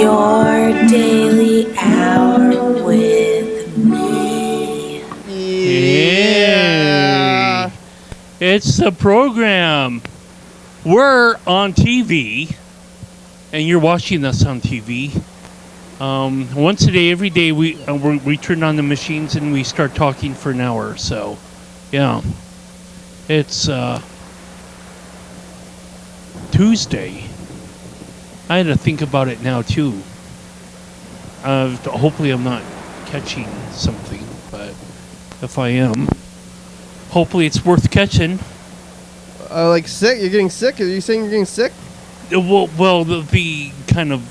Your daily hour with me. Yeah. It's the program. We're on TV, and you're watching us on TV. Once a day, every day, we turn on the machines and we start talking for an hour. So, yeah, it's Tuesday. I had to think about it now too. Hopefully, I'm not catching something, but if I am, hopefully it's worth catching. Like sick? You're getting sick? Are you saying you're getting sick? Well, the kind of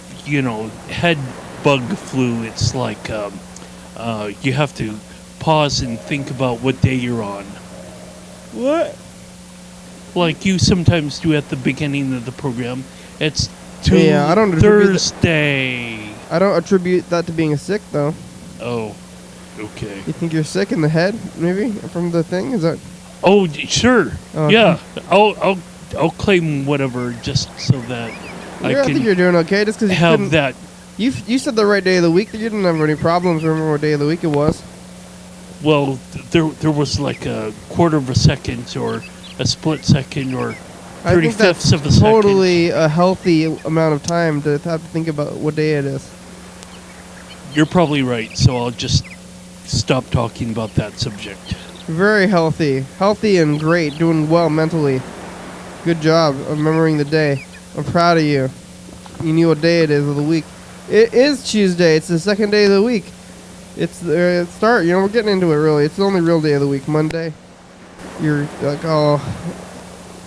head bug flu. It's like you have to pause and think about what day you're on. What? Like you sometimes do at the beginning of the program. It's I don't Thursday. I don't attribute that to being sick though. Oh, okay. You think you're sick in the head, maybe from the thing? Is that? Oh, sure. Oh, yeah, I'll claim whatever just so that I think you're doing okay. Just because you have that. You said the right day of the week. You didn't have any problems. Remember what day of the week it was? Well, there was like a quarter of a second or a split second or 35ths of a second. Totally a healthy amount of time to have to think about what day it is. You're probably right, so I'll just stop talking about that subject. Very healthy. Healthy and great. Doing well mentally. Good job of remembering the day. I'm proud of you. You knew what day it is of the week. It is Tuesday. It's the second day of the week. It's the start. We're getting into it, really. It's the only real day of the week. Monday, you're like, oh,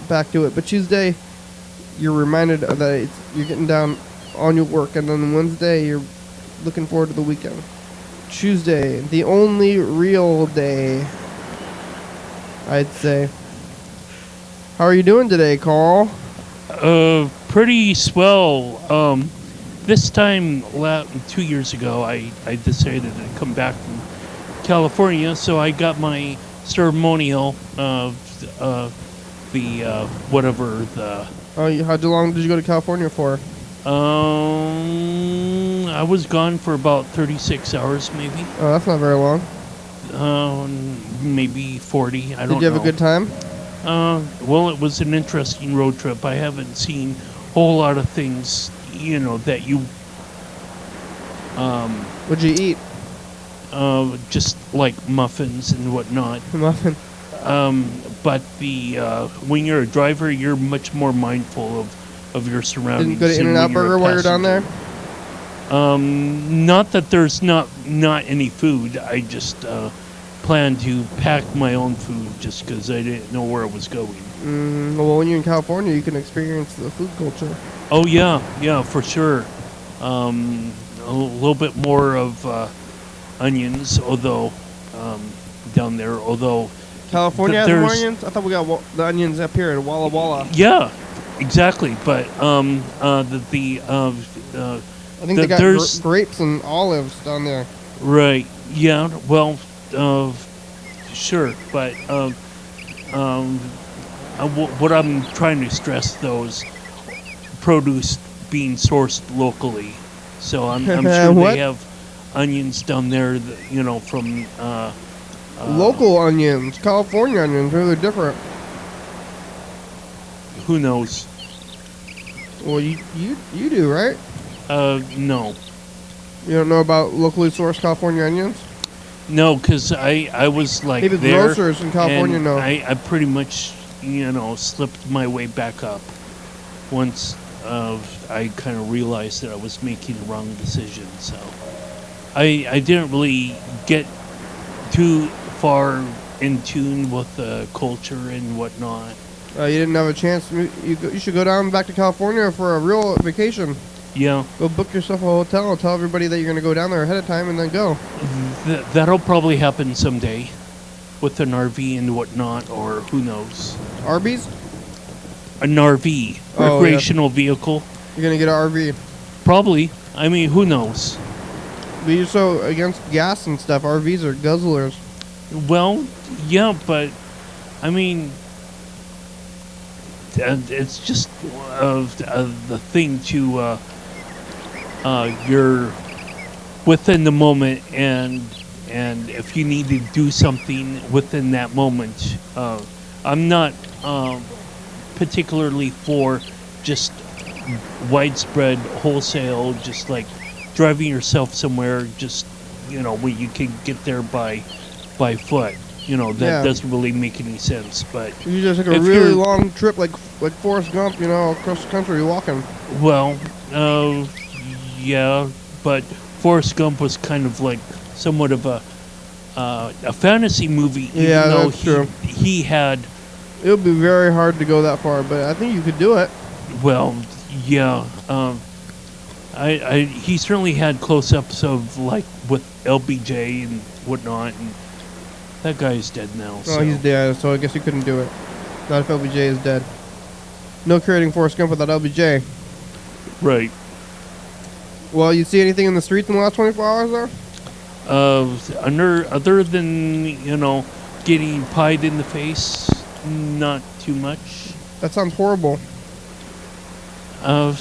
back to it. But Tuesday, you're reminded that you're getting down on your work. And then Wednesday, you're looking forward to the weekend. Tuesday, the only real day, I'd say. How are you doing today, Carl? Pretty swell. This time, 2 years ago, I decided to come back from California, so I got my ceremonial whatever the. Oh, how long did you go to California for? I was gone for about 36 hours, maybe. Oh, that's not very long. Maybe 40. I don't know. Did you have a good time? Well, it was an interesting road trip. I haven't seen a whole lot of things, that you. What'd you eat? Just like muffins and whatnot. Muffin. But when you're a driver, you're much more mindful of your surroundings. Didn't go to In-N-Out Burger while you're down there? Not that there's not any food. I just planned to pack my own food just because I didn't know where I was going. Well, when you're in California, you can experience the food culture. Oh, yeah, for sure. A little bit more of onions, although down there, although... California has more onions? I thought we got the onions up here at Walla Walla. Yeah, exactly. But I think they got grapes and olives down there. Right. Yeah. Well, sure. But what I'm trying to stress, though, is produce being sourced locally. So I'm sure they have onions down there, that, from... local onions. California onions, really different. Who knows? Well, you do, right? No. You don't know about locally sourced California onions? No, because I was like maybe there. Grocers in California know. I pretty much, slipped my way back up once I kind of realized that I was making the wrong decision. So I didn't really get too far in tune with the culture and whatnot. You didn't have a chance. You should go down back to California for a real vacation. Yeah. Go book yourself a hotel and tell everybody that you're going to go down there ahead of time and then go. That'll probably happen someday with an RV and whatnot, or who knows. Arby's? An RV. Recreational vehicle. You're going to get an RV? Probably. I mean, who knows? But you're so against gas and stuff. RVs are guzzlers. Well, yeah, but, I mean... it's just the thing to you're within the moment, and if you need to do something within that moment, I'm not particularly for just widespread wholesale, just like driving yourself somewhere, just where you can get there by foot. That Yeah. doesn't really make any sense. But You just take a if really you're- long trip like Forrest Gump, across the country walking. well, yeah, but Forrest Gump was kind of like somewhat of a fantasy movie. Even Yeah, though that's true. He had, It would be very hard to go that far, but I think you could do it. well, yeah. He certainly had close-ups of like with LBJ and whatnot, and that guy is dead now. Oh, he's dead, so I guess you couldn't do it. Not if LBJ is dead. No creating Forrest Gump without LBJ. Right. Well, you see anything in the streets in the last 24 hours there? Other than getting pied in the face, not too much. That sounds horrible. Why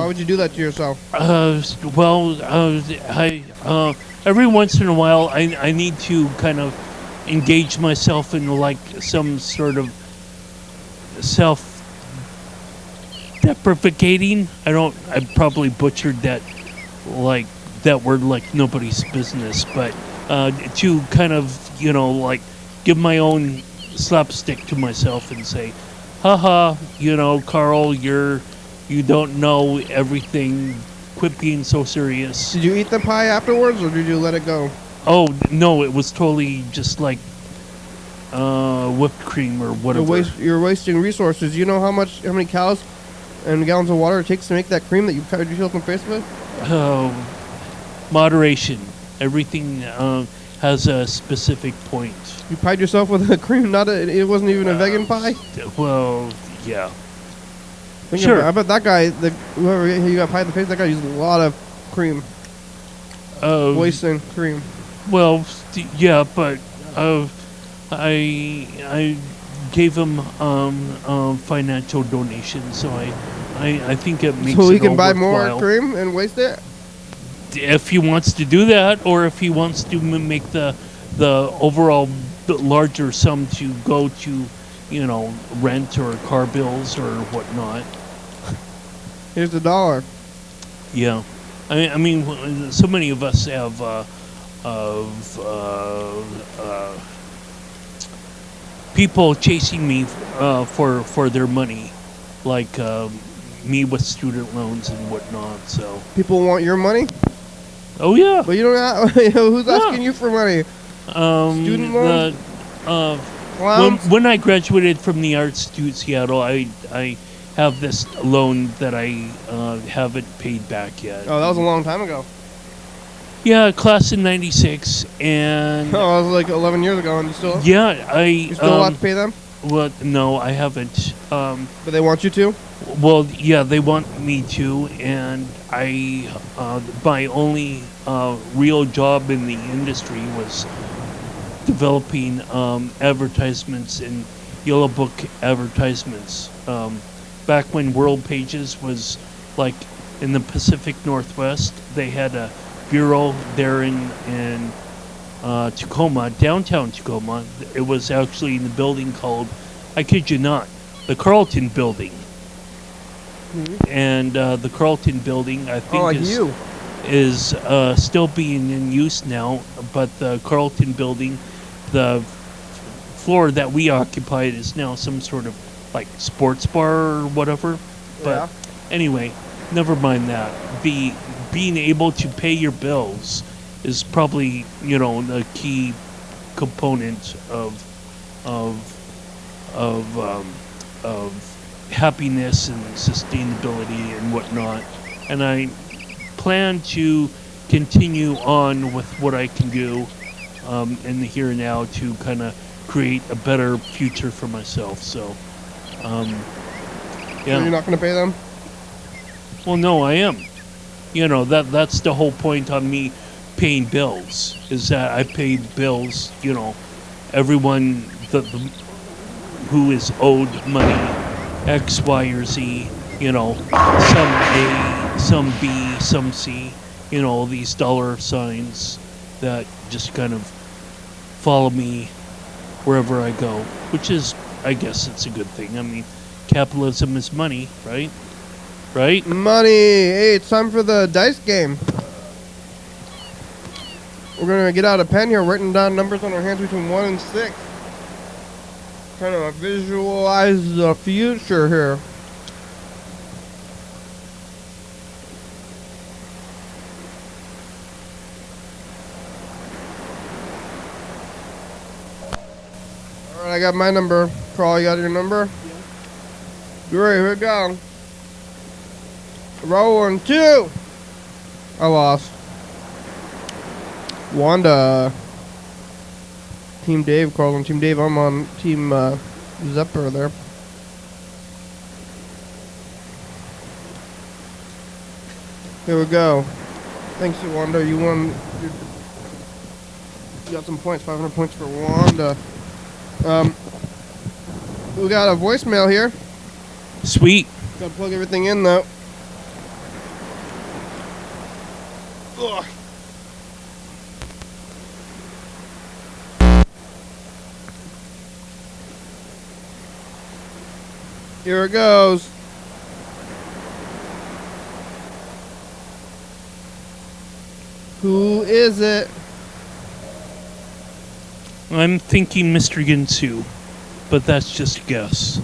would you do that to yourself? Every once in a while, I need to kind of engage myself in like some sort of self-deprecating. I probably butchered that word like nobody's business, but to kind of like give my own slapstick to myself and say, haha, Carl, you don't know everything. Quit being so serious. Did you eat the pie afterwards, or did you let it go? Oh no, it was totally just like whipped cream or whatever. You're wasting resources. You know how many cows and gallons of water it takes to make that cream that you covered yourself in the face with? Moderation. Everything has a specific point. You pied yourself with a cream. It wasn't even a vegan pie. Well, yeah. Sure. I bet that guy, whoever you got pied in the face, that guy used a lot of cream. Wasting cream. Well, yeah, but I gave him financial donations, so I think it makes So it he can all buy worthwhile. more cream and waste it? If he wants to do that, or if he wants to make the overall larger sum to go to rent or car bills or whatnot. Here's the $1. Yeah, I mean, so many of us have people chasing me for their money, like me with student loans and whatnot. So People want your money, oh yeah, but you don't have, who's asking you for money? Student loans? Clowns? When I graduated from the Art Institute Seattle, I have this loan that I haven't paid back yet. Oh, that was a long time ago. Yeah, class in '96, and Oh, that was like 11 years ago, and you still you still have to pay them? Well, no, I haven't. But they want you to? Well, yeah, they want me to, and my only real job in the industry was developing advertisements and Yellow Book advertisements. Back when World Pages was like in the Pacific Northwest, they had a bureau there in Tacoma, downtown Tacoma. It was actually in the building called, I kid you not, the Carlton Building. Mm-hmm. And the Carlton Building, I think, like is still being in use now. But the Carlton Building, the floor that we occupied, is now some sort of like sports bar or whatever. But anyway, never mind that. Being able to pay your bills is probably the key component of happiness and sustainability and whatnot. And I plan to continue on with what I can do in the here and now to kind of create a better future for myself. So, So you're not going to pay them? Well, no, I am. That's the whole point on me paying bills, is that I pay bills, everyone who is owed money, X, Y, or Z, some A, some B, some C, you know, these dollar signs that just kind of follow me wherever I go, which is, I guess it's a good thing. I mean, capitalism is money, right? Right? Money. Hey, it's time for the dice game. We're going to get out a pen here, writing down numbers on our hands between 1 and 6. Kind of visualize the future here. Alright, I got my number. Carl, you got your number? Yeah. Great, here we go. Rolling 2. I lost. Wanda. Team Dave, Carl on Team Dave. I'm on Team Zepper there. Here we go. Thanks, Wanda. You won. You got some points. 500 points for Wanda. We got a voicemail here. Sweet. Gotta plug everything in though. Ugh. Here it goes. Who is it? I'm thinking Mr. Ginsu, but that's just a guess.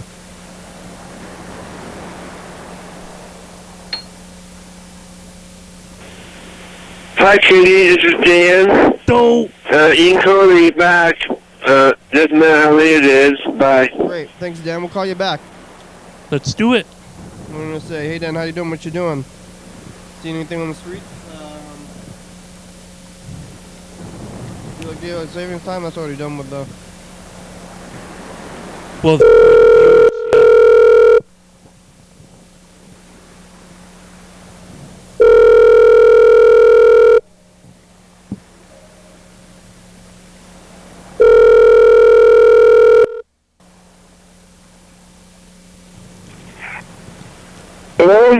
Hi, Kitty. This is Dan. No. You can call me back. Doesn't matter how late it is. Bye. Great. Thanks, Dan. We'll call you back. Let's do it. I'm gonna say, hey, Dan, how you doing? What you doing? See anything on the street? You like daylight savings time? That's already done with though. Well, Hello?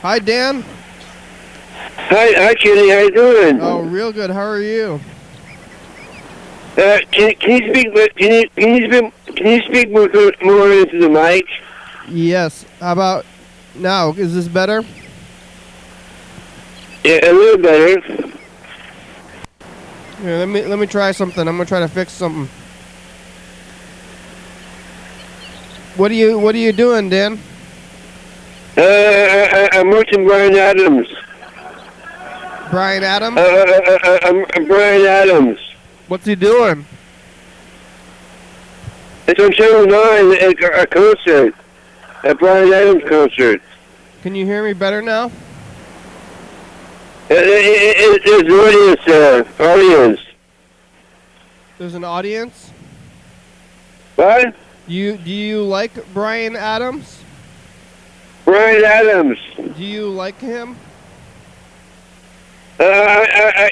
Hi, Dan. Hi, Kitty. How you doing? Oh, real good. How are you? Can you speak? Can you speak more into the mic? Yes. How about now? Is this better? Yeah, a little better. Here, let me try something. I'm gonna try to fix something. What are you doing, Dan? I'm watching Brian Adams. Brian Adams? I'm Brian Adams. What's he doing? It's on Channel 9, a concert. A Brian Adams concert. Can you hear me better now? There's an audience. There's an audience? What? Do you like Brian Adams? Brian Adams. Do you like him? I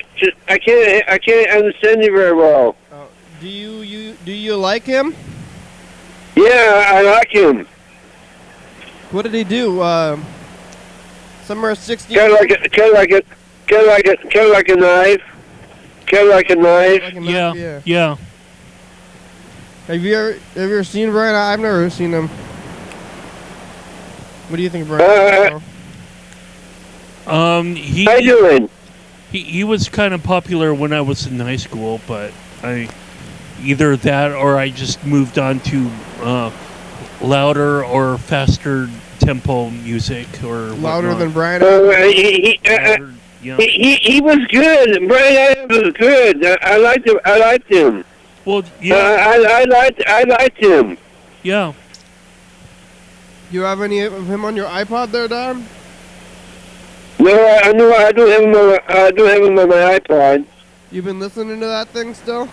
can't understand you very well. Oh, do you like him? Yeah, I like him. What did he do? Summer of '60. Cut like a knife. Cut like a knife. Like a knife, Yeah. Have you ever seen Brian? I've never seen him. What do you think of Brian? How you doing? He was kind of popular when I was in high school, but either that or I just moved on to louder or faster tempo music or Louder whatnot. than Brian? He was good. Brian Adams was good. I liked him. Well, yeah. I liked him. Yeah. You have any of him on your iPod there, Don? No, I don't have him. I don't have him on my iPod. You've been listening to that thing still?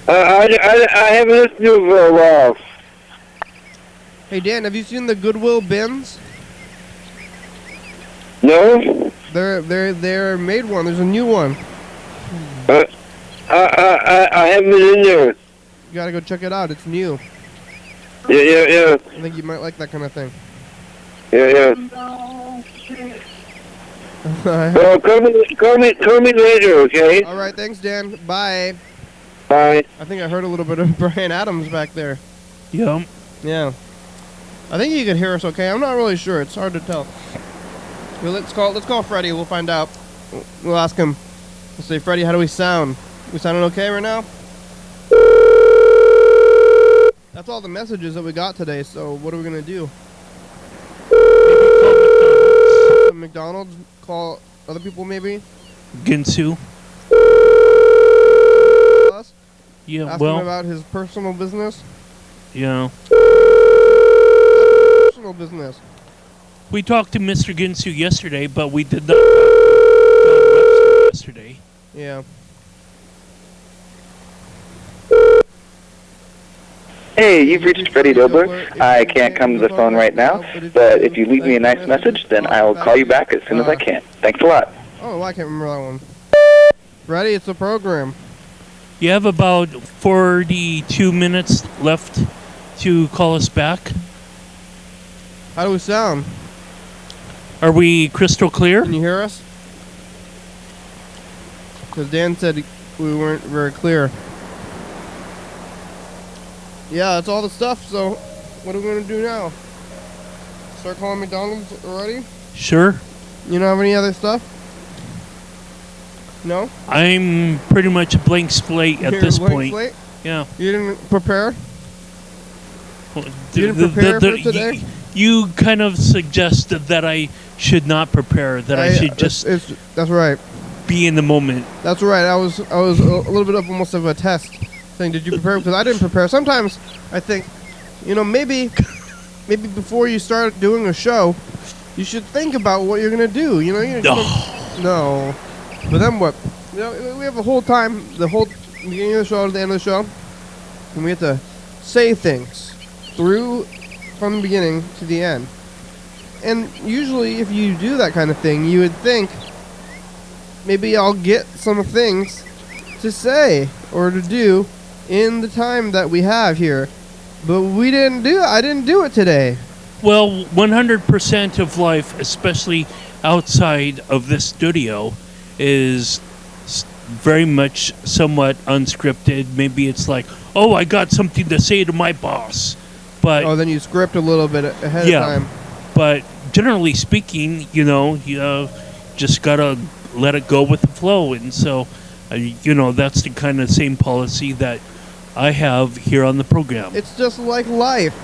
I haven't listened to it for a while. Hey Dan, have you seen the Goodwill bins? No. They're made one. There's a new one. I haven't been in there. You gotta go check it out. It's new. Yeah. I think you might like that kind of thing. Yeah. Well, call me later, okay? All right, thanks, Dan. Bye. Bye. I think I heard a little bit of Brian Adams back there. Yeah. Yeah. I think he could hear us okay. I'm not really sure. It's hard to tell. Well, let's call Freddie. We'll find out. We'll ask him. We'll say, Freddie, how do we sound? We sounding okay right now? That's all the messages that we got today, so what are we going to do? Maybe call McDonald's? Call other people maybe? Ginsu. Us? Yeah, Ask well, him about his personal business? yeah. Personal business. We talked to Mr. Ginsu yesterday, but we did not talk to John Webster yesterday. Yeah. Hey, you've reached Freddie Dobler. I can't come to the phone right now, but if you leave me a nice message, then I will call you back as soon as I can. Thanks a lot. Oh, I can't remember that one. Freddie, it's a program. You have about 42 minutes left to call us back. How do we sound? Are we crystal clear? Can you hear us? Because Dan said we weren't very clear. Yeah, that's all the stuff, so what are we going to do now? Start calling McDonald's already? Sure. You don't have any other stuff? No? I'm pretty much a blank slate at You're this blank point. slate? Yeah. You didn't prepare? You didn't prepare for today? You kind of suggested that I should not prepare, that I should just that's right. be in the moment. That's right. I was a little bit of almost of a test saying, did you prepare? Because I didn't prepare. Sometimes I think, maybe before you start doing a show, you should think about what you're gonna do. No. But then what? We have a whole time, the whole beginning of the show to the end of the show, and we have to say things from the beginning to the end. And usually, if you do that kind of thing, you would think maybe I'll get some things to say or to do in the time that we have here. But we didn't do it. I didn't do it today. Well, 100% of life, especially outside of this studio, is very much somewhat unscripted. Maybe it's like, oh, I got something to say to my boss. But then you script a little bit ahead of time. But generally speaking, you just gotta let it go with the flow. And so, that's the kind of same policy that I have here on the program. It's just like life.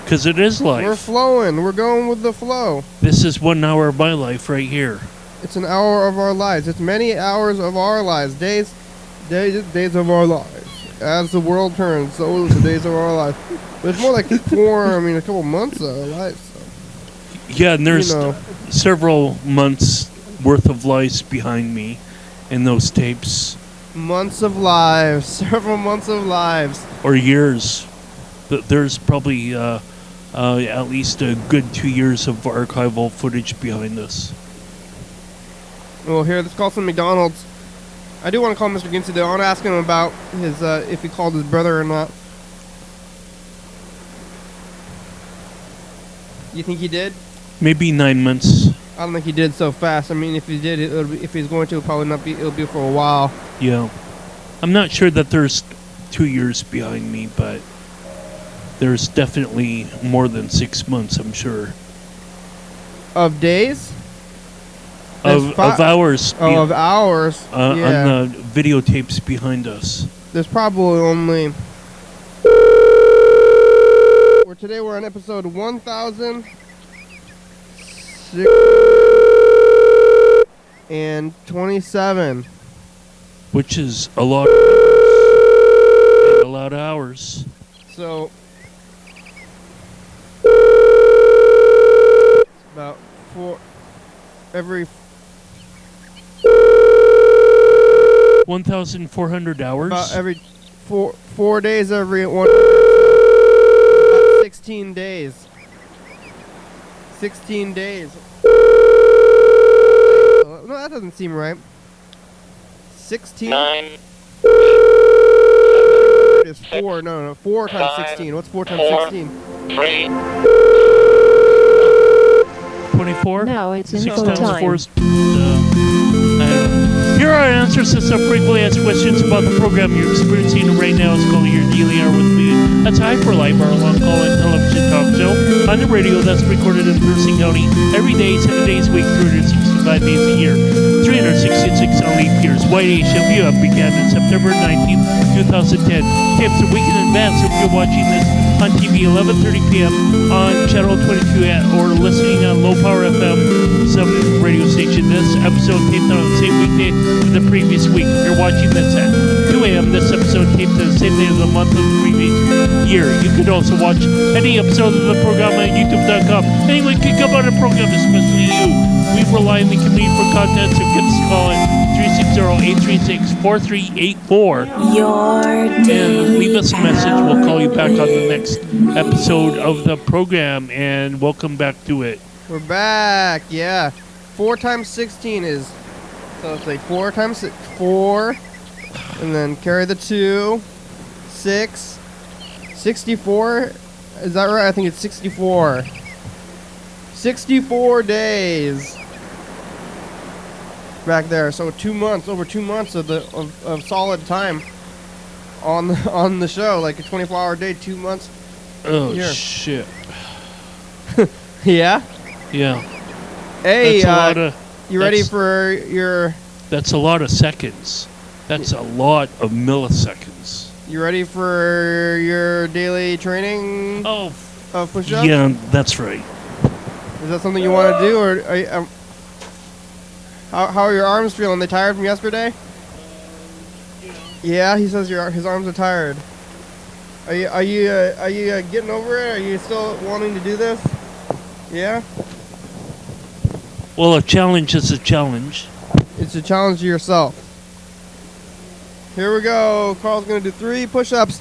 Because it is life. We're flowing. We're going with the flow. This is 1 hour of my life right here. It's an hour of our lives. It's many hours of our lives. Days of our lives. As the world turns, so is the days of our lives. But it's more like a couple months of our lives. So. Yeah, and there's several months worth of lives behind me in those tapes. Months of lives. Several months of lives. Or years. There's probably at least a good 2 years of archival footage behind us. Well, here, let's call some McDonald's. I do want to call Mr. Ginsu, though. I want to ask him about his, if he called his brother or not. You think he did? Maybe 9 months. I don't think he did so fast. I mean, if he did, if he's going to, it'll probably not be. It'll be for a while. Yeah. I'm not sure that there's 2 years behind me, but there's definitely more than 6 months, I'm sure. Of days? Of hours. Oh, of hours. On the videotapes behind us. There's probably only... Today we're on episode 1027. Which is a lot of numbers and a lot of hours. So... about every 1,400 hours. About every 4 days, every 1 about 16 days. 16 days. No, that doesn't seem right. 16? 9. Is 4. No. 4 times 16. What's 4 times 16? 3. 4? Now it's 6 info times time. 4 is... I don't know. Here are answers to some frequently asked questions about the program you're experiencing right now. It's called Your Daily Hour with Me. That's High for Life, our long call-in television talk show on the radio that's recorded in Thurston County every day, 7 days a week, 365 days a year, 366 on leap years. YDHWM began on September 19th, 2010. Tapes a week in advance if you're watching this on TV 11:30 p.m. on Channel 22 or listening on Low Power FM, some radio station. This episode taped on the same weekday as the previous week. If you're watching this at 2 a.m., this episode taped on the same day of the month of the previous year. You could also watch any episode of the program at youtube.com. Anyone can come on the program, especially you. We rely on the community for content, so give us a call at 360-836-4384. Your And daily leave us a message. We'll call you back on the next hour episode of the program, and welcome back to it. We're back, yeah. 4 times 16 is, so it's like 4 times 6, 4, and then carry the 2, 6, 64, is that right? I think it's 64. 64 days. Back there, so 2 months, over 2 months of solid time on the show, like a 24-hour day, 2 months. Oh, Here. shit. Yeah? Yeah. Hey, That's a lot of, you ready that's- for your... that's a lot of seconds. That's a lot of milliseconds. You ready for your daily training Oh, of push-ups? yeah, that's right. Is that something you want to do, or are you, how are your arms feeling? They tired from yesterday? Yeah, he says his arms are tired. Are you getting over it? Are you still wanting to do this? Yeah. Well, a challenge is a challenge. It's a challenge to yourself. Here we go. Carl's gonna do 3 push-ups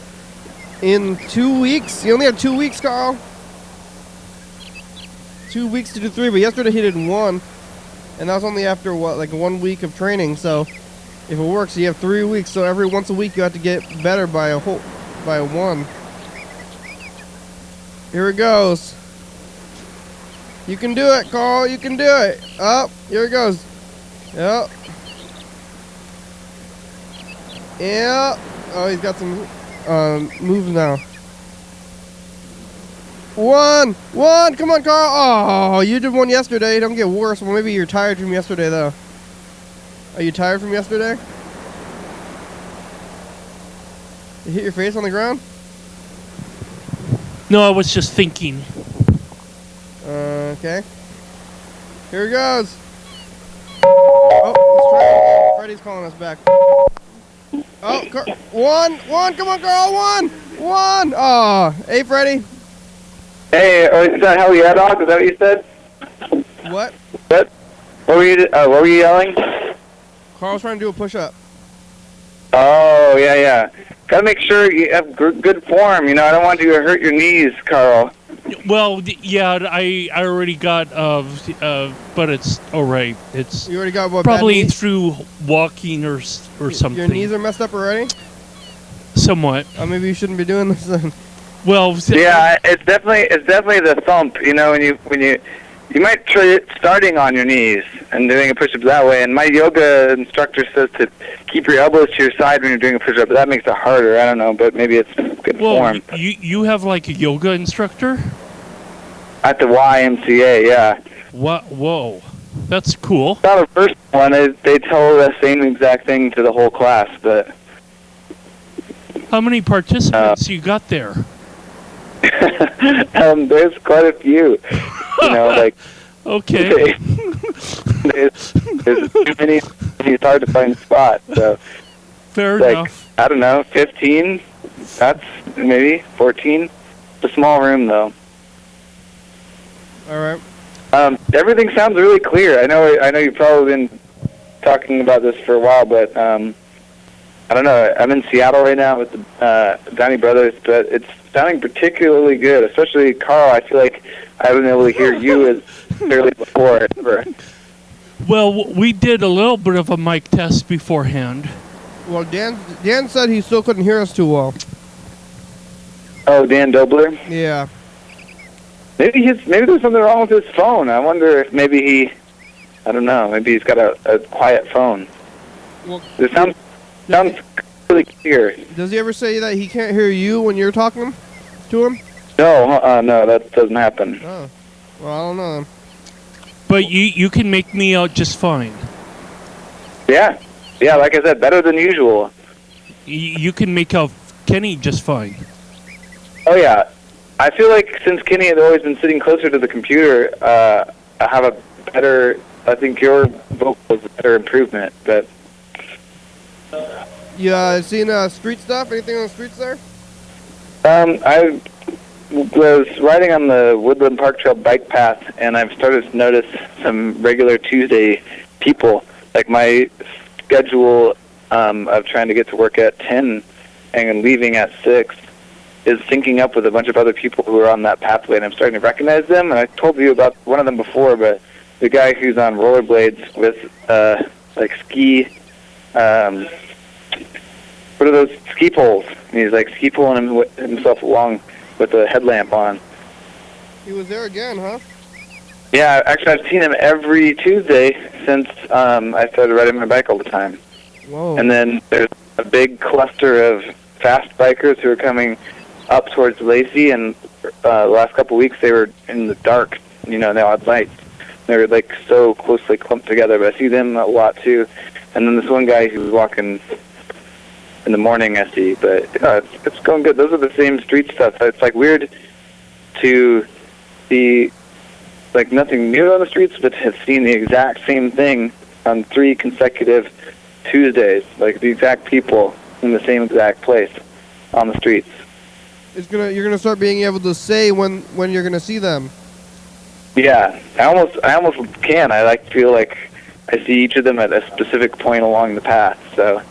in 2 weeks. You only have 2 weeks, Carl. 2 weeks to do 3, but yesterday he did 1, and that was only after like 1 week of training. So if it works, you have 3 weeks. So every once a week you have to get better by a 1. Here it goes. You can do it, Carl. You can do it. Up. Here it goes. Yep. Yeah. Oh, he's got some moves now. 1. Come on, Carl. Oh, you did 1 yesterday. Don't get worse. Well, maybe you're tired from yesterday, though. Are you tired from yesterday? You hit your face on the ground? No, I was just thinking. Okay. Here it goes. Oh, let's try it. Freddy's calling us back. Oh, 1. Come on, Carl. 1. Oh, hey, Freddy. Hey, is that how you dog? Is that what you said? What? What? What were you yelling? Carl's trying to do a push-up. Oh, yeah. Gotta make sure you have good form. You know, I don't want you to hurt your knees, Carl. Well, yeah, I already got, but it's all right. It's You already got what? probably bad knees? through walking or something. Your knees are messed up already? Somewhat. Maybe you shouldn't be doing this then. Well, Yeah, it's definitely the thump. You know, when you might try it starting on your knees and doing a push-up that way. And my yoga instructor says to keep your elbows to your side when you're doing a push-up, but that makes it harder. I don't know, but maybe it's good form. You have like a yoga instructor? At the YMCA, yeah. What? Whoa, that's cool. Not a first one. They tell the same exact thing to the whole class, but How many participants you got there? there's quite a few. You know, like Okay. there's too many. It's hard to find a spot. So Fair like enough. I don't know, 15. That's maybe 14. It's a small room though. All right. Everything sounds really clear. I know you've probably been talking about this for a while, but I don't know. I'm in Seattle right now with the Downey Brothers, but it's sounding particularly good. Especially Carl. I feel like I haven't been able to hear you as clearly before. Ever. Well, we did a little bit of a mic test beforehand. Well, Dan said he still couldn't hear us too well. Oh, Dan Dobler. Yeah. maybe there's something wrong with his phone. I wonder if maybe I don't know, maybe he's got a quiet phone. Well, It sounds really clear. does he ever say that he can't hear you when you're talking to him? No, no, that doesn't happen. Oh, well, I don't know. But you can make me out just fine. Yeah, like I said, better than usual. You can make out Kenny just fine. Oh yeah, I feel like since Kenny had always been sitting closer to the computer, I have a better. I think your vocal is a better improvement. But Yeah, seen street stuff? Anything on the streets there? I was riding on the Woodland Park Trail bike path, and I've started to notice some regular Tuesday people. Like my schedule of trying to get to work at 10 and leaving at 6 is syncing up with a bunch of other people who are on that pathway, and I'm starting to recognize them. And I told you about one of them before, but the guy who's on rollerblades with like ski, what are those ski poles? And he's like ski pulling himself along with a headlamp on. He was there again, huh? Yeah, actually, I've seen him every Tuesday since I started riding my bike all the time. Whoa. And then there's a big cluster of fast bikers who are coming up towards Lacey, and the last couple of weeks they were in the dark, they all had lights. They were like so closely clumped together, but I see them a lot too. And then this one guy who was walking in the morning I see, but it's going good. Those are the same street stuff. It's like weird to see like nothing new on the streets, but have seen the exact same thing on 3 consecutive Tuesdays, like the exact people in the same exact place on the streets. You're gonna start being able to say when you're gonna see them. Yeah, I almost can. I feel like I see each of them at a specific point along the path. So,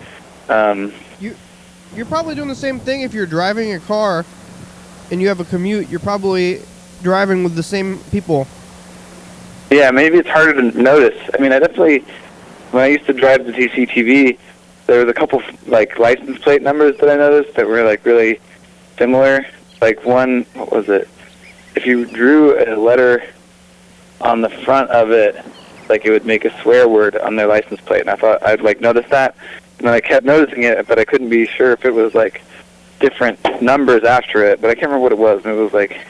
You're probably doing the same thing if you're driving a car and you have a commute. You're probably driving with the same people. yeah, maybe it's harder to notice. I mean, I definitely, when I used to drive the TCTV, there was a couple like license plate numbers that I noticed that were like really similar. Like one, what was it? If you drew a letter on the front of it, like it would make a swear word on their license plate, and I thought I'd like notice that, and then I kept noticing it, but I couldn't be sure if it was like different numbers after it, but I can't remember what it was. Maybe it was like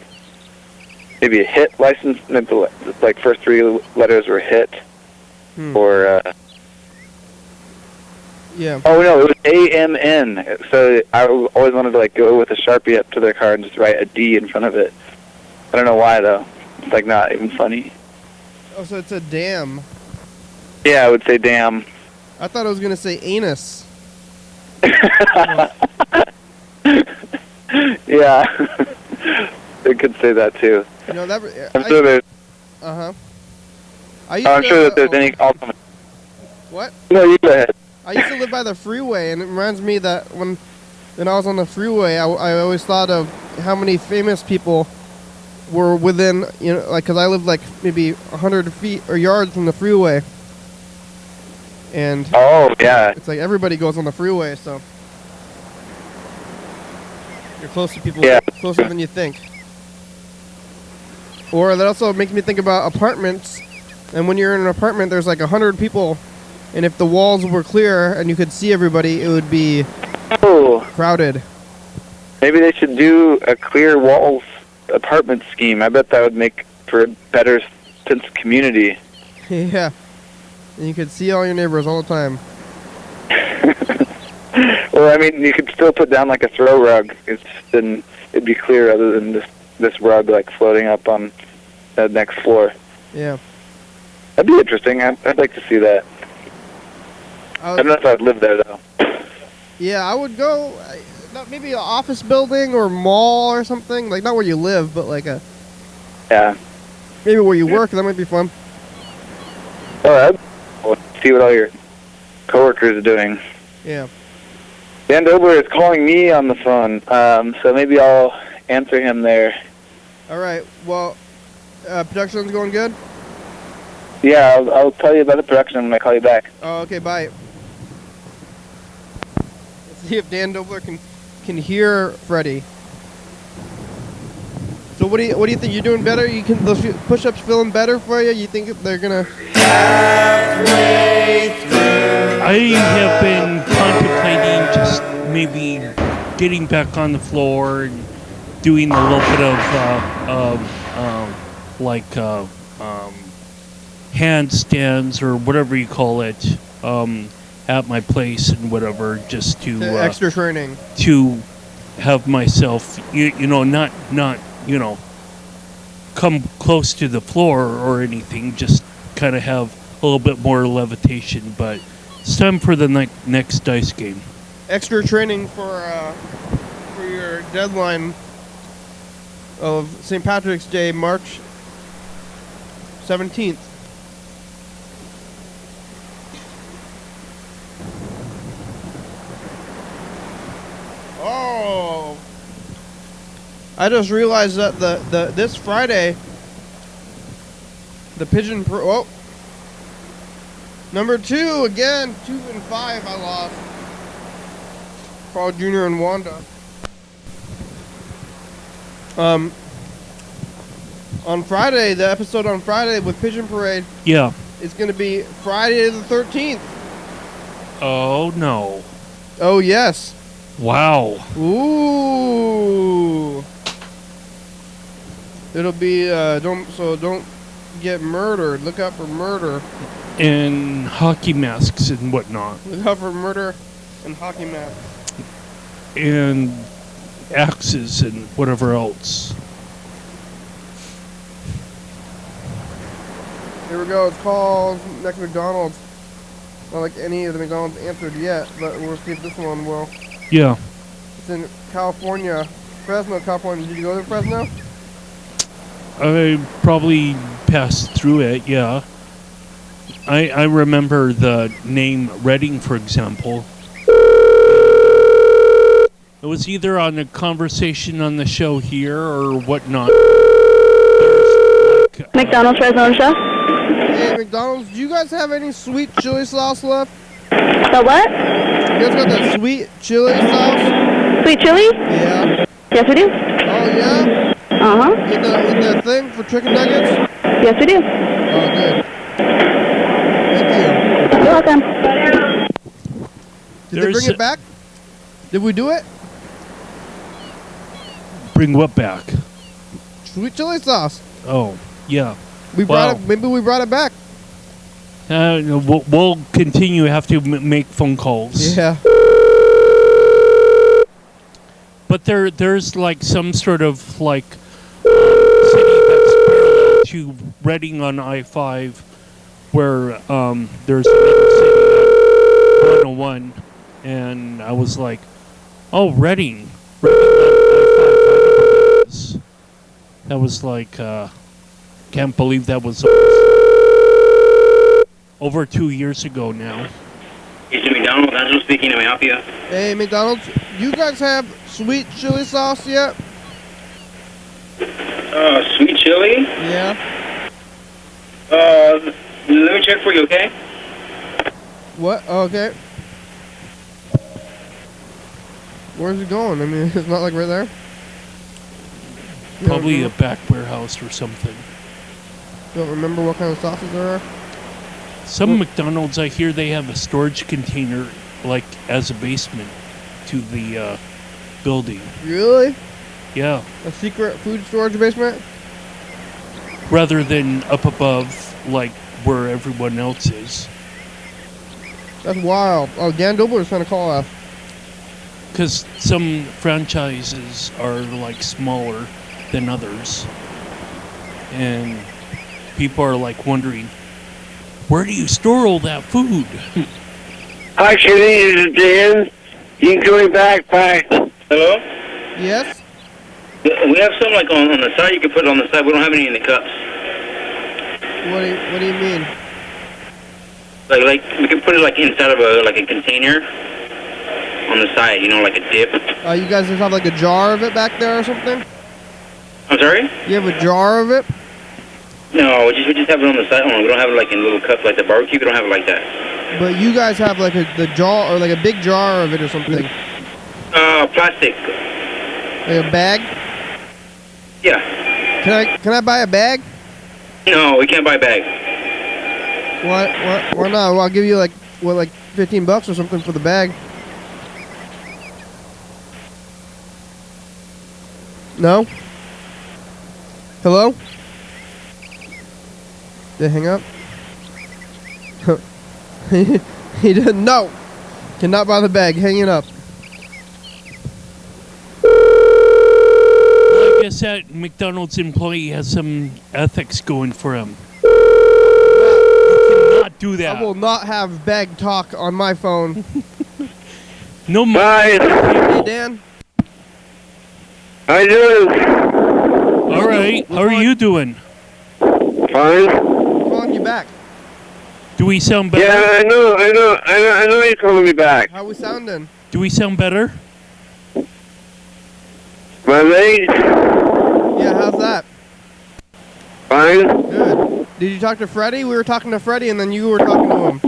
maybe a hit license, maybe like first 3 letters were hit, or Yeah. oh no, it was AMN. So I always wanted to like go with a Sharpie up to their car and just write a D in front of it. I don't know why though. It's like not even funny. Oh, so it's a dam. Yeah, I would say damn. I thought I was gonna say anus. Yeah, they could say that too. You know that. I'm sure there's. I'm sure that there's any alternate. What? No, you go ahead. I used to live by the freeway, and it reminds me that when I was on the freeway, I always thought of how many famous people were within, like, because I lived like maybe 100 feet or yards from the freeway. And Oh, yeah. it's like everybody goes on the freeway, so you're close to people, Yeah. closer than you think. Or that also makes me think about apartments. And when you're in an apartment, there's like 100 people, and if the walls were clear and you could see everybody, it would be Oh, crowded. maybe they should do a clear walls apartment scheme. I bet that would make for a better sense of community. Yeah. And you could see all your neighbors all the time. Well, I mean, you could still put down like a throw rug. Then it'd be clear other than this rug like floating up on the next floor. Yeah. That'd be interesting. I'd like to see that. I don't know if I'd live there though. Yeah, I would go, maybe an office building or mall or something. Like, not where you live, but like Yeah. maybe where you work. That might be fun. Oh, see what all your coworkers are doing. Yeah. Dan Dobler is calling me on the phone, so maybe I'll answer him there. All right. Well, production's going good? Yeah, I'll tell you about the production when I call you back. Oh, okay, bye. Let's see if Dan Dobler can hear Freddie. So So what do you think? You're doing better? You can those push-ups feeling better for you? You think they're gonna? I have been contemplating just maybe getting back on the floor and doing a little bit of handstands or whatever you call it at my place and whatever, just to The extra training. to have myself, not come close to the floor or anything, just kind of have a little bit more levitation. But it's time for the next dice game. Extra training for your deadline of St. Patrick's Day, March 17th. Oh, I just realized that the this Friday, the pigeon. Number 2 again, 2 and 5. I lost. Carl Jr. and Wanda. On Friday, the episode on Friday with Pigeon Parade. Yeah. It's going to be Friday the 13th. Oh no. Oh yes. Wow. Ooh. It'll be don't get murdered. Look out for murder. And hockey masks and whatnot. Look out for murder and hockey masks. And axes and whatever else. Here we go. It's called next McDonald's. Not like any of the McDonald's answered yet, but we'll see if this one will. Yeah. It's in California, Fresno, California. Did you go to Fresno? I probably passed through it, yeah. I remember the name Reading, for example. It was either on a conversation on the show here or whatnot. McDonald's Fresno Show? Hey, McDonald's, do you guys have any sweet chili sauce left? The what? You guys got that sweet chili sauce? Sweet chili? Yeah. Yes, we do. Oh, yeah? Uh-huh. In the thing for chicken nuggets? Yes, we do. Oh, good. Thank you. You're welcome. Did they bring it back? Did we do it? Bring what back? Sweet chili sauce. Oh, yeah. We brought it. Maybe we brought it back. We'll continue. Have to make phone calls. Yeah. But there's like some sort of like city that's parallel to Reading on I-5, where there's another city on 101, and I was like, oh, Reading on I-5. I know where that is. That was like, can't believe that was over 2 years ago now. It's McDonald's. Angelo speaking. May I help you? Hey, McDonald's, you guys have sweet chili sauce yet? Sweet chili? Yeah. Let me check for you, okay? What? Oh, okay. Where's it going? I mean, it's not like right there. You Probably a don't back warehouse or something. you don't remember what kind of sauces there are? Some McDonald's, I hear they have a storage container, like as a basement to the building. Really? Yeah. A secret food storage basement? Rather than up above, like where everyone else is. That's wild. Oh, Dan Dobler trying to call us. Because some franchises are like smaller than others. And people are like wondering, where do you store all that food? Hi, Kenny. This is Dan. You can call me back. Bye. Hello? Yes? We have some like on the side. You can put it on the side. We don't have any in the cups. What do you mean? Like we can put it like inside of a container on the side. You know, like a dip. You guys just have like a jar of it back there or something? I'm sorry? You have a jar of it? No, we just have it on the side. We don't have it like in little cups like the barbecue. We don't have it like that. But you guys have like the jar or like a big jar of it or something? Plastic. Like a bag? Yeah. Can I buy a bag? No, we can't buy bags. Why not? Well, I'll give you like $15 or something for the bag. No? Hello? Did it hang up? He didn't. No! Cannot buy the bag. Hanging up. Well, I guess that McDonald's employee has some ethics going for him. You cannot do that. I will not have bag talk on my phone. No more. Bye. Hey, Dan. I do. All right. How are you doing? Fine. I'm calling you back. Do we sound better? Yeah, I know you're calling me back. How we sounding? Do we sound better? My leg, Yeah, how's that? fine. Good. Did you talk to Freddie? We were talking to Freddie, and then you were talking to him.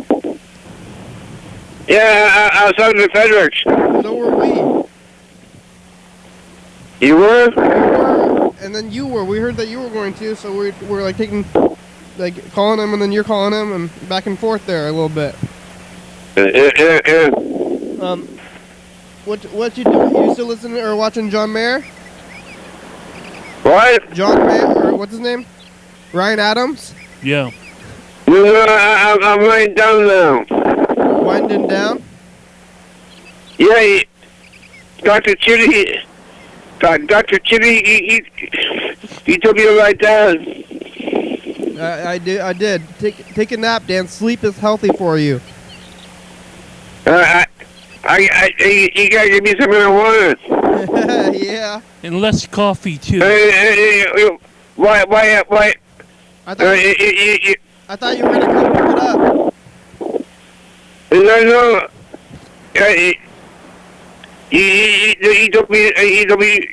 Yeah, I was talking to Fredericks. So were we. You were? And then you were. We heard that you were going to, so we're like calling him, and then you're calling him, and back and forth there a little bit. Yeah. What you doing? You still listening or watching John Mayer? What? John Mayer, or what's his name? Ryan Adams? Yeah. No, I'm lying down now. Winding down? Yeah, Dr. Chitty, he told me to lie down. I did. Take a nap, Dan. Sleep is healthy for you. You gotta give me some marijuana. Yeah. And less coffee, too. Why? I thought you were gonna come pick it up. No. He told me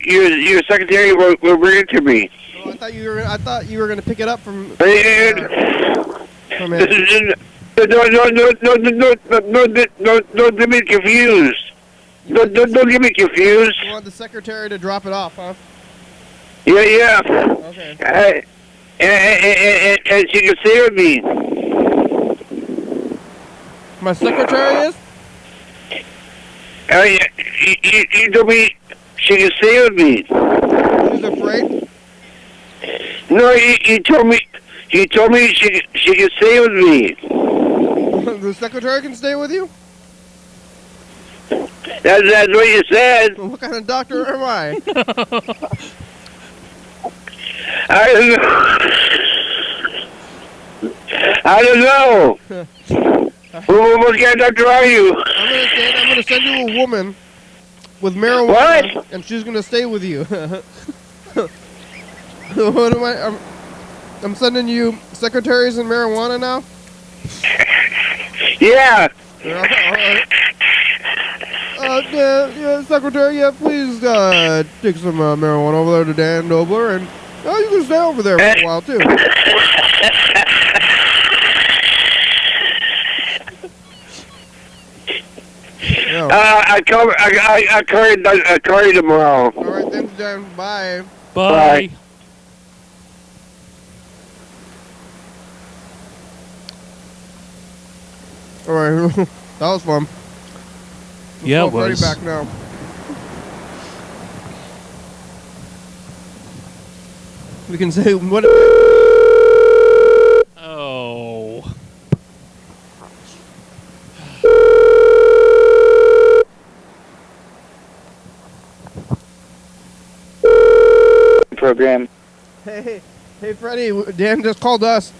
your secretary will bring it to me. Oh, I thought you were gonna pick it up from him. Don't get me confused. Don't get me confused. You want the secretary to drop it off, huh? Yeah. Okay. And she can stay with me. My secretary is? You told me she can stay with me. She's afraid? No, he told me she can stay with me. The secretary can stay with you? That's what you said. What kind of doctor am I? I don't know. What kind of doctor are you? I'm gonna send you a woman with marijuana, What? and she's gonna stay with you. What am I? I'm sending you secretaries and marijuana now. Yeah. Yeah, secretary. Yeah, please take some marijuana over there to Dan Dobler, and you can stay over there for a while too. Yeah. I call you tomorrow. All right, thanks, Dan. Bye. Bye. All right, that was fun. Yeah, it Freddie was. back now. We can say what. Oh. Program. Hey, Freddie. Dan just called us.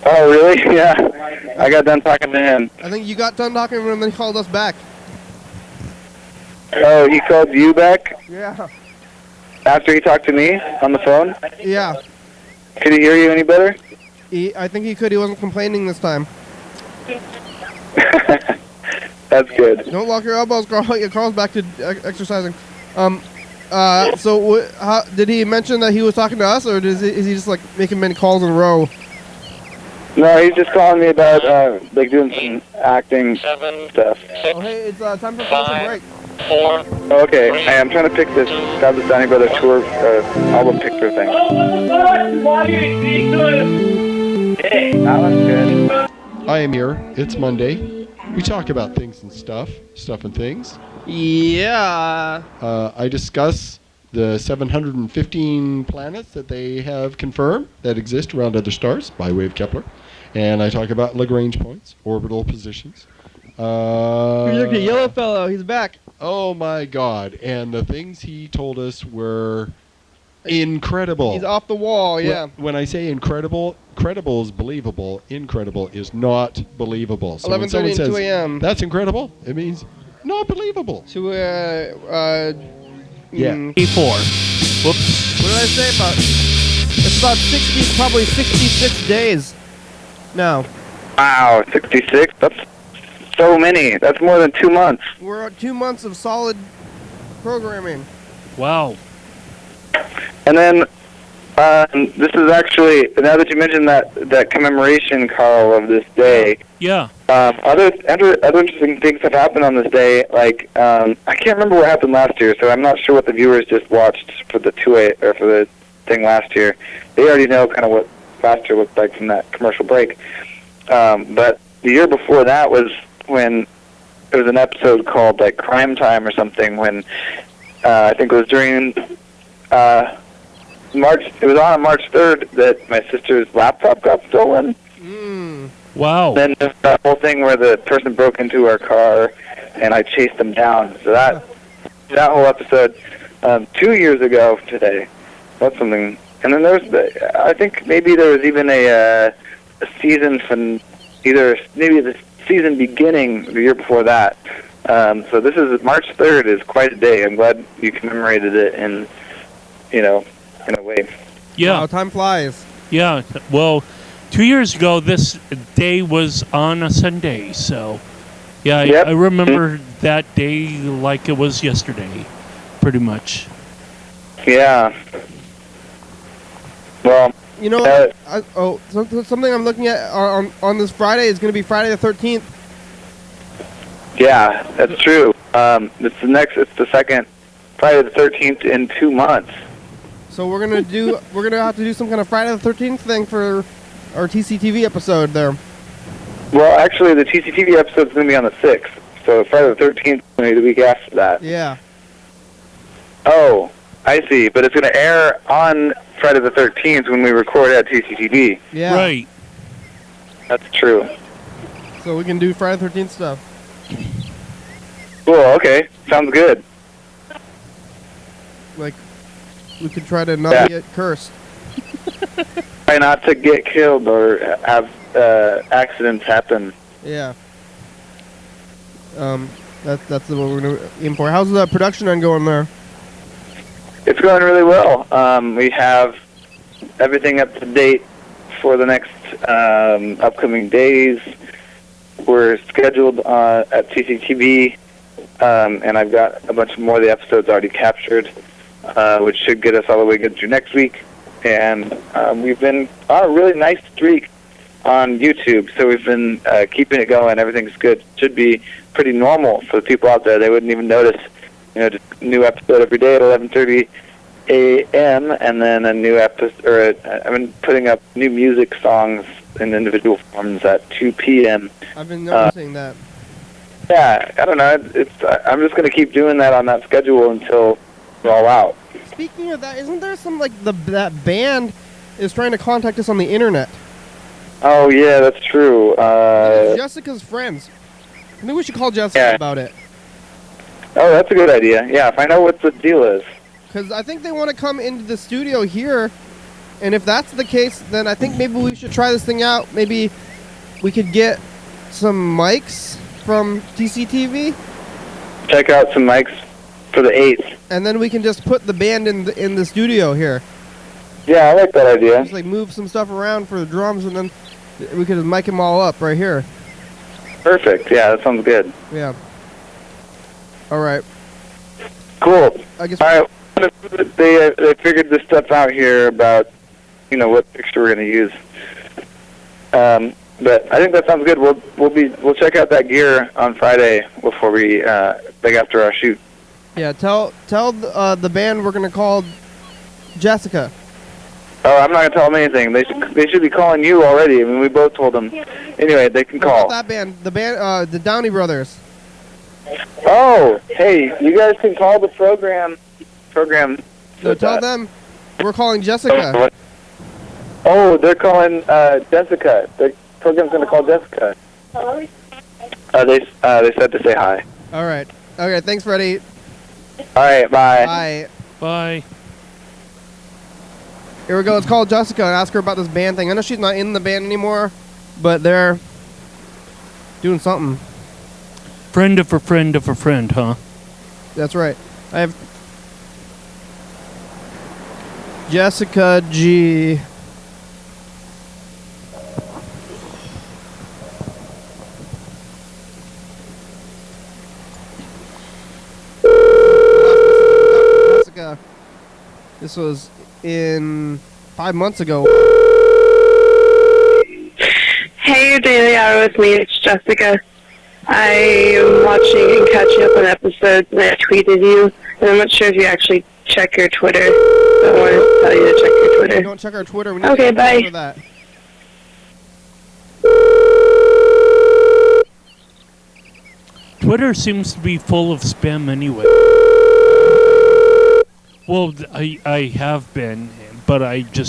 Oh, really? Yeah. I got done talking to him. I think you got done talking to him, and then he called us back. Oh, he called you back Yeah. after he talked to me on the phone? Yeah. Could he hear you any better? I think he could. He wasn't complaining this time. That's good. Don't lock your elbows, Carl. Carl's back to exercising. So how, did he mention that he was talking to us, or is he just like making many calls in a row? No, he's just calling me about like doing some acting stuff. Oh, hey, it's time for commercial break. Okay, hey, I'm trying to pick this Donnie Brother tour album picture thing. Hey, that one's good. I am here. It's Monday. We talk about things and stuff and things. Yeah. I discuss the 715 planets that they have confirmed that exist around other stars by way of Kepler. And I talk about Lagrange points, orbital positions. Look at Yellow Fellow. He's back. Oh my God. And the things he told us were incredible. He's off the wall, yeah. When I say incredible, credible is believable. Incredible is not believable. So when 11:30 someone and says 2 a.m. that's incredible, it means not believable. To, Yeah. A4. Whoops. What did I say about? It's about 60, probably 66 days. No. Wow, 66? That's so many. That's more than 2 months. We're at 2 months of solid programming. Wow. And then this is actually, now that you mentioned that commemoration, Carl, of this day, Yeah. other interesting things have happened on this day. Like, I can't remember what happened last year, so I'm not sure what the viewers just watched for the for the thing last year. They already know kind of what last year looked like from that commercial break. But the year before that was when there was an episode called like Crime Time or something. When I think it was during March. It was on March 3rd that my sister's laptop got stolen. Wow. Then there's that whole thing where the person broke into our car, and I chased them down. So that whole episode, 2 years ago today, that's something. And then I think maybe there was even a season from maybe the season beginning the year before that. So this is March 3rd is quite a day. I'm glad you commemorated it in a way. Yeah. Wow, time flies. Yeah. Well, 2 years ago, this day was on a Sunday. So, yeah, Yep. I remember that day like it was yesterday, pretty much. Yeah. Well, You know, something I'm looking at on this Friday is going to be Friday the 13th. yeah, that's true. It's the second Friday the 13th in 2 months. So we're gonna have to do some kind of Friday the 13th thing for our TCTV episode there. Well, actually, the TCTV episode is going to be on the 6th, so Friday the 13th is going to be the week after that. Yeah. Oh, I see. But it's going to air on Friday the 13th when we record at TCTV. Yeah. Right. That's true. So we can do Friday the 13th stuff. Cool, okay. Sounds good. Like, we could try to not get cursed. Try not to get killed or have accidents happen. Yeah. That's what we're gonna aim for. How's the production on going there? It's going really well. We have everything up to date for the next upcoming days. We're scheduled at TCTV, and I've got a bunch more of the episodes already captured, which should get us all the way good through next week. And we've been on a really nice streak on YouTube, so we've been keeping it going. Everything's good. Should be pretty normal for the people out there. They wouldn't even notice, just a new episode every day at 11:30 a.m. and then a new episode. I've been putting up new music songs in individual forms at 2 p.m. I've been noticing that. Yeah, I don't know. I'm just going to keep doing that on that schedule until we're all out. Speaking of that, isn't there some that band is trying to contact us on the internet? Oh yeah, that's true. Jessica's friends. I think we should call Jessica about it. Oh, that's a good idea. Yeah, find out what the deal is. Because I think they want to come into the studio here, and if that's the case, then I think maybe we should try this thing out. Maybe we could get some mics from TCTV. Check out some mics for the 8th. And then we can just put the band in the studio here. Yeah, I like that idea. Just like move some stuff around for the drums, and then we could just mic them all up right here. Perfect. Yeah, that sounds good. Yeah. All right. Cool. I guess. All right. They figured this stuff out here about what picture we're going to use. But I think that sounds good. We'll check out that gear on Friday before we like after our shoot. Yeah, tell the band we're gonna call Jessica. Oh, I'm not gonna tell them anything. They should be calling you already. I mean, we both told them. Anyway, they can What call. about that band? The band, the Downey Brothers. Oh, hey, you guys can call the program. No, tell them we're calling Jessica. Oh, they're calling Jessica. The program's gonna call Jessica. They said to say hi. All right. Okay. Thanks, Freddie. All right, bye. Bye. Bye. Here we go. Let's call Jessica and ask her about this band thing. I know she's not in the band anymore, but they're doing something. Friend of a friend of a friend, huh? That's right. I have Jessica G. Jessica. This was in 5 months ago. Hey, your daily hour with me. It's Jessica. I am watching and catching up on episodes, and I tweeted you, and I'm not sure if you actually check your Twitter. So I wanted to tell you to check your Twitter. Don't check our Twitter. We need Okay, to bye. for that. Twitter seems to be full of spam anyway. Well, I have been, but I keep on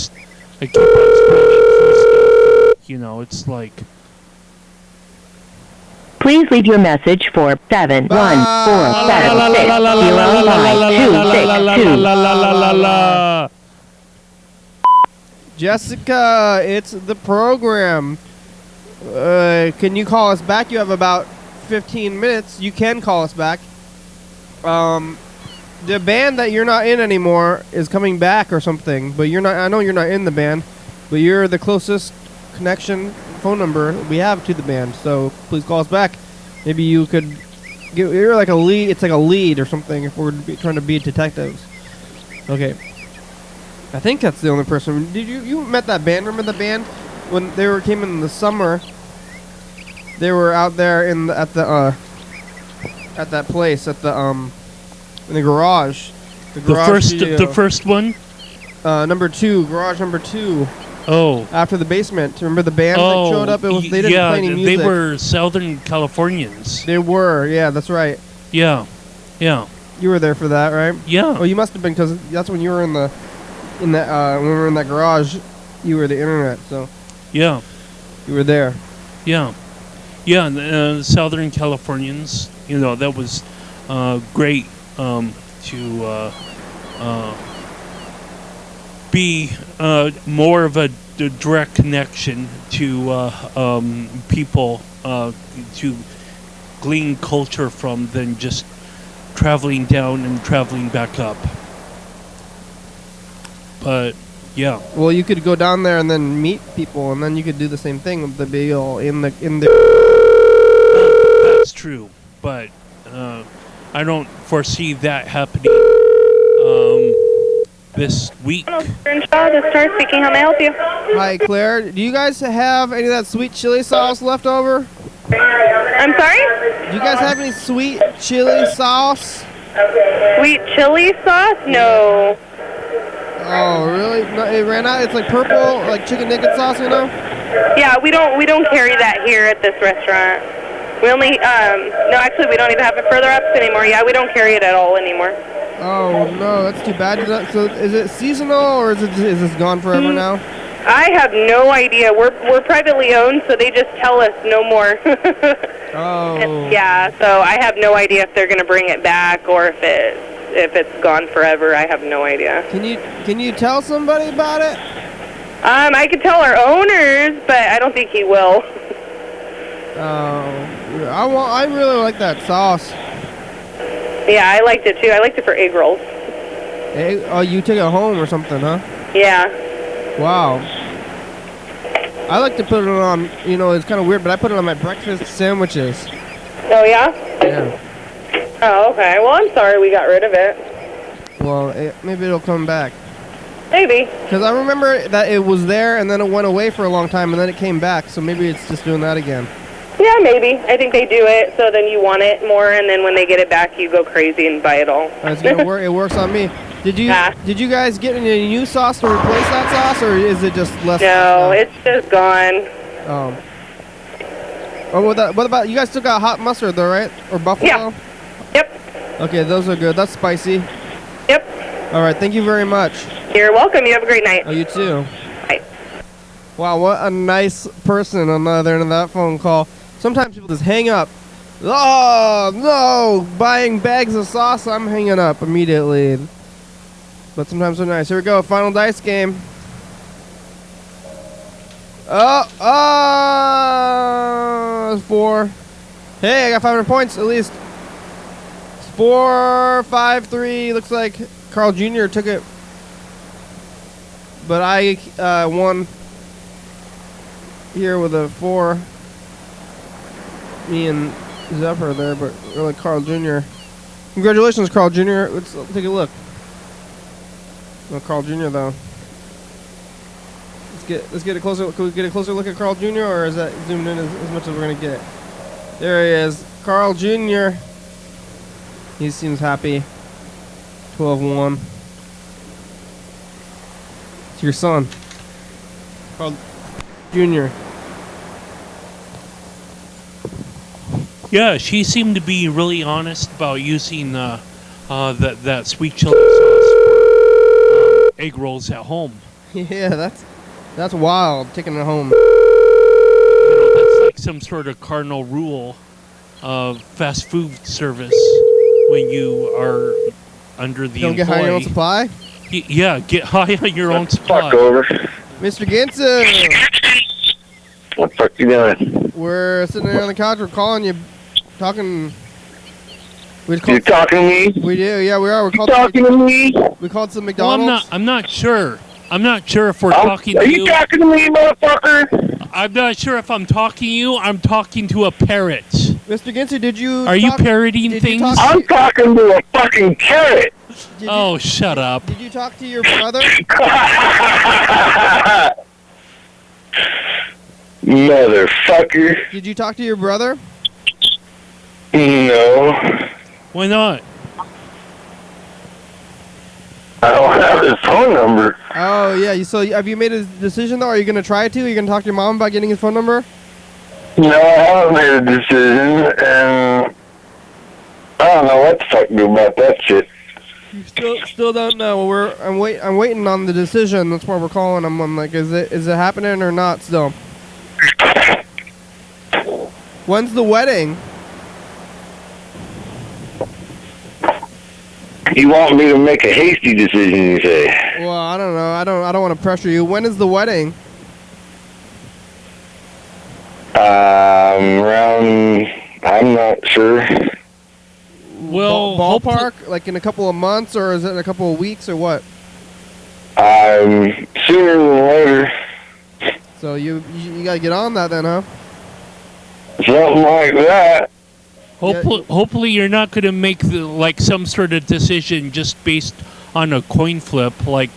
scrolling through stuff. And, you know, it's like. Please leave your message for 71476052662. Jessica, it's the program. Can you call us back? You have about 15 minutes. You can call us back. The band that you're not in anymore is coming back or something, but you're not. I know you're not in the band, but you're the closest connection phone number we have to the band. So please call us back. Maybe you could. You're like a lead. It's like a lead or something. If we're trying to be detectives. Okay. I think that's the only person. Did you met that band? Remember the band when they came in the summer? They were out there at that place in the garage. The first one. Number 2, garage number 2. Oh. After the basement. Remember the band that showed up? They didn't play any music. They were Southern Californians. They were. Yeah, that's right. Yeah. Yeah. You were there for that, right? Yeah. Oh, you must have been because that's when you were when we were in that garage. You were the internet, so. Yeah. You were there. Yeah. Yeah, Southern Californians, you know, that was great to be more of a direct connection to people to glean culture from than just traveling down and traveling back up. But yeah. Well, you could go down there and then meet people, and then you could do the same thing with the be all in the. That's true, but I don't foresee that happening this week. Hello, this is Star speaking. How may I help you? Hi, Claire. Do you guys have any of that sweet chili sauce left over? I'm sorry? Do you guys have any sweet chili sauce? Sweet chili sauce? No. Oh, really? No, it ran out. It's like purple, like chicken nugget sauce, you know? Yeah, we don't carry that here at this restaurant. We only no, actually we don't even have it further up anymore. Yeah, we don't carry it at all anymore. Oh no, that's too bad. So is it seasonal or is this gone forever now? I have no idea. We're privately owned, so they just tell us no more. Oh. Yeah, so I have no idea if they're gonna bring it back or if it's gone forever. I have no idea. Can you tell somebody about it? I could tell our owners, but I don't think he will. Oh, I really like that sauce. Yeah, I liked it too. I liked it for egg rolls. Oh, you took it home or something, huh? Yeah. Wow. I like to put it on, you know, it's kind of weird, but I put it on my breakfast sandwiches. Oh, yeah? Yeah. Oh, okay. Well, I'm sorry we got rid of it. Well, maybe it'll come back. Maybe. Because I remember that it was there and then it went away for a long time and then it came back, so maybe it's just doing that again. Yeah, maybe. I think they do it so then you want it more, and then when they get it back, you go crazy and buy it all. It's gonna work. It works on me. Did you guys get any new sauce to replace that sauce, or is it just less? No, it's just gone. Oh, what about you guys? Still got hot mustard though, right? Or buffalo? Yeah. Yep. Okay, those are good. That's spicy. Yep. All right, thank you very much. You're welcome. You have a great night. Oh, you too. Bye. Wow, what a nice person on the other end of that phone call. Sometimes people just hang up. Oh, no! Buying bags of sauce, I'm hanging up immediately. But sometimes they're nice. Here we go, final dice game. It's 4. Hey, I got 500 points at least. It's 4, 5, 3. Looks like Carl Jr. took it. But I won here with a 4. Me and Zephyr there, but really Carl Jr. Congratulations, Carl Jr. Let's take a look. No, Carl Jr. though. Let's get a closer. Can we get a closer look at Carl Jr. or is that zoomed in as much as we're gonna get? There he is, Carl Jr. He seems happy. 12-1. It's your son, Carl Jr. Yeah, she seemed to be really honest about using that sweet chili sauce for egg rolls at home. Yeah, that's wild. Taking it home. You know, that's like some sort of cardinal rule of fast food service when you are under the Don't get high on your own supply. Yeah, get high on your own supply. Fuck over. Mr. Ginsu, What the fuck you doing? we're sitting there on the couch. We're calling you, talking. You talking to me? We do, yeah, we are. We're You talking to me? We called some Well, McDonald's. I'm not sure. I'm not sure if we're talking to Are you. you talking to me, motherfucker? I'm not sure if I'm talking to you. I'm talking to a parrot. Mr. Ginsu, did you? Are you parroting things? I'm talking to a fucking carrot. Oh, shut up. Did you talk to your brother? Motherfucker. Did you talk to your brother? No. Why not? I don't have his phone number. Oh yeah. So have you made a decision though? Are you gonna try to? Are you gonna talk to your mom about getting his phone number? No, I haven't made a decision, and I don't know what the fuck to do about that shit. You still don't know. I'm waiting on the decision. That's why we're calling him. I'm like, is it happening or not still? When's the wedding? You want me to make a hasty decision, you say? Well, I don't know. I don't want to pressure you. When is the wedding? Around, I'm not sure. Well, ballpark, like in a couple of months, or is it in a couple of weeks, or what? Sooner than later. So you gotta get on that then, huh? Something like that. Hopefully you're not going to make some sort of decision just based on a coin flip, like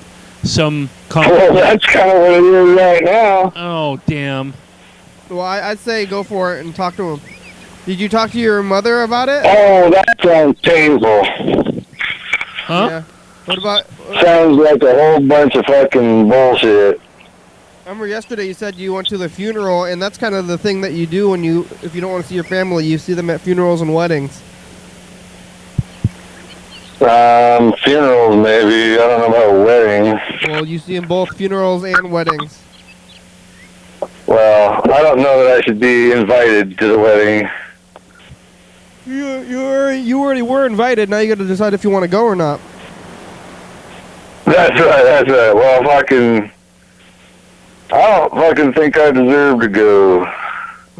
some. Well, that's kind of what it is right now. Oh, damn. Well, I'd say go for it and talk to him. Did you talk to your mother about it? Oh, that sounds painful. Huh? Yeah. What about? Sounds like a whole bunch of fucking bullshit. I remember yesterday you said you went to the funeral, and that's kind of the thing that you do if you don't want to see your family, you see them at funerals and weddings. Funerals maybe. I don't know about weddings. Well, you see them both funerals and weddings. Well, I don't know that I should be invited to the wedding. You already were invited. Now you got to decide if you want to go or not. That's right. Well, I don't fucking think I deserve to go.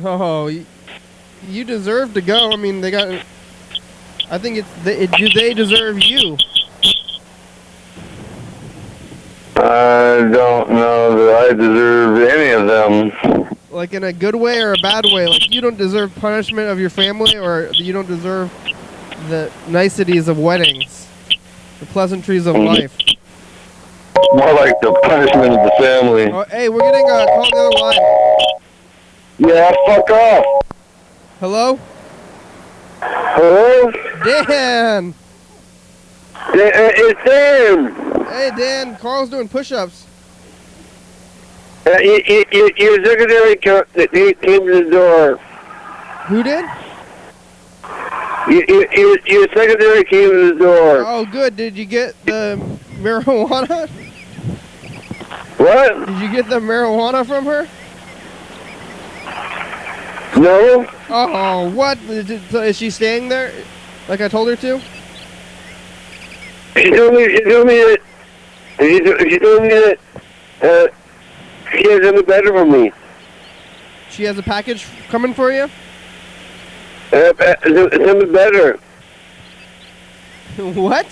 Oh, you deserve to go. I mean, they got. I think they deserve you. I don't know that I deserve any of them. Like in a good way or a bad way? Like you don't deserve punishment of your family, or you don't deserve the niceties of weddings, the pleasantries of life. More like the punishment of the family. Oh, hey, we're getting a call on the other line. Yeah, fuck off. Hello? Hello? Dan! It's Dan. Hey, Dan. Carl's doing push-ups. Your secretary came to the door. Who did? Your secretary came to the door. Oh, good. Did you get the marijuana? What? Did you get the marijuana from her? No. Oh, what? Is she staying there like I told her to? She told me that she has something better for me. She has a package coming for you? Something better. What?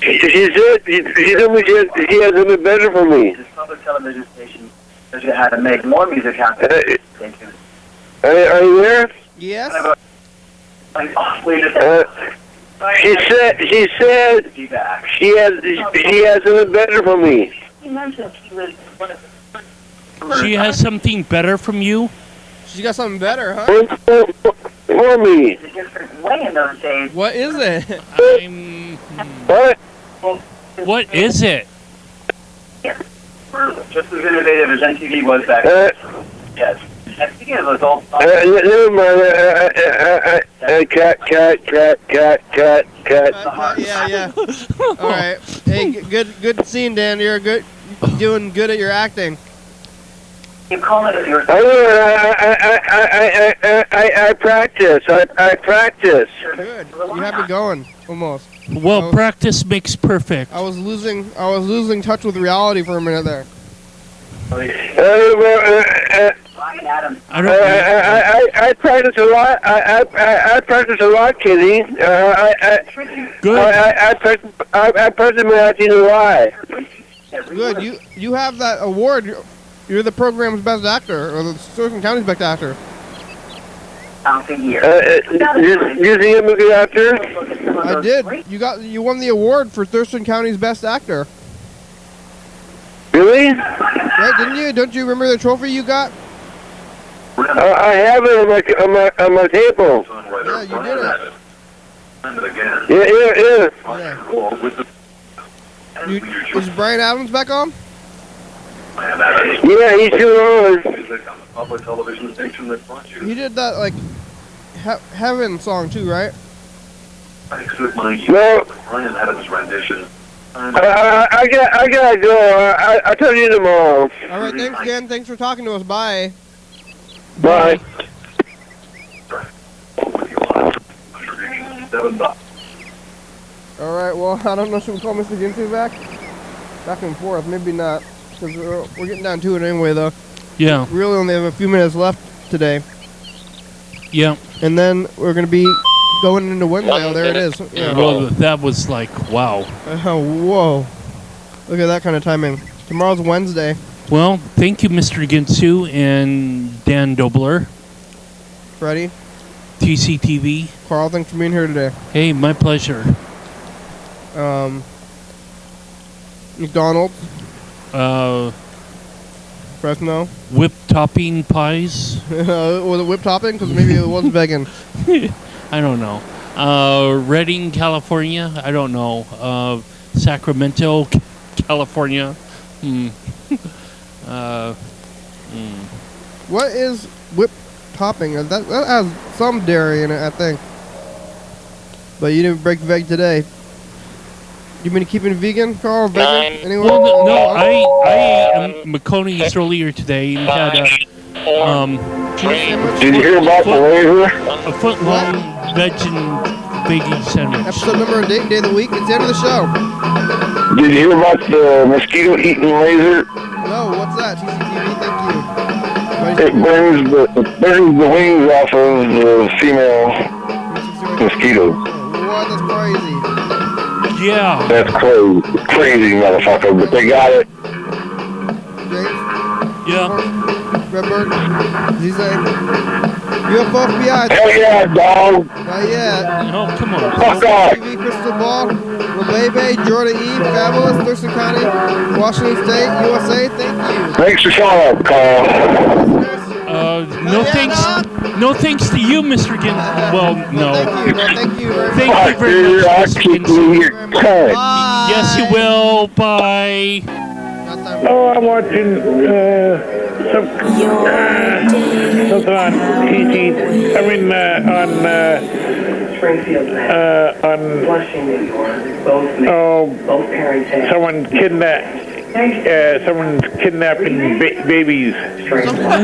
She said she told me she has something better for me. This public television station tells you how to make more music happen. Thank you. Are you there? Yes. She said she has something better for me. He mentioned he was one of the She has something better from you? She got something better, huh? For me. a different way in those days. What is it? What? What is it? Just as innovative as MTV was back then. Yes. And speaking of those old songs, Never mind. Cut. Yeah. All right. Hey, good scene, Dan. You're doing good at your acting. you call it your I practice. I practice. Good. You have me going almost. Well, practice makes perfect. I was losing touch with reality for a minute there. I practice a lot. I practice a lot, Kitty. Good. I practice my acting a lot. Good. You have that award. You're the program's best actor, or the Thurston County's best actor. You think I'm a good actor? I did. You won the award for Thurston County's best actor. Really? Right? Didn't you? Don't you remember the trophy you got? I have it on my table. Yeah, you did it. Yeah. Is Brian Adams back on? Yeah, he's still on. Public television station that brought you. He did that like Heaven song too, right? No. Brian Adams rendition. I gotta go. I'll tell you tomorrow. All right, thanks, Dan. Thanks for talking to us. Bye. Bye. All right. Well, I don't know. Should we call Mr. Ginsu back? Back and forth. Maybe not, because we're getting down to it anyway, though. Yeah. We really only have a few minutes left today. Yeah. And then we're gonna be going into Wednesday. Oh, there it is. Yeah. Well, that was like, wow. Whoa. Look at that kind of timing. Tomorrow's Wednesday. Well, thank you, Mr. Ginsu and Dan Dobler. Freddie. TCTV. Carl, thanks for being here today. Hey, my pleasure. McDonald's. Fresno. Whip topping pies. Was it whip topping? Because maybe it wasn't vegan. I don't know. Redding, California. I don't know. Sacramento, California. What is whip topping? That has some dairy in it, I think. But you didn't break veg today. You been keeping vegan, Carl? Vegan? Anyone? Well, no, I ate McConey's earlier today and had Did you hear about the laser? a foot-long veg and veggie sandwich. Episode number and date and day of the week. It's the end of the show. Did you hear about the mosquito-eating laser? No, what's that? TCTV, thank you. It burns the wings off of the female mosquitoes. What? That's crazy. Yeah. That's crazy, motherfucker. But they got it. James? Yeah. Redbird? Is he saying? UFO FBI. Hell yeah, dog. Not yet. Oh, come on. Fuck off. TV, Crystal Ball, Labebe, Jordan E, Fabulous, Thurston County, Washington State, USA. Thank you. Thanks for showing up, Carl. Listeners, No thanks. No thanks to you, Mr. Gin. Well, no. Thank you. Thank you very much, Mr. Ginson. Yes, you will. Bye. Oh, I'm watching something on TC. I mean, someone's kidnapping babies.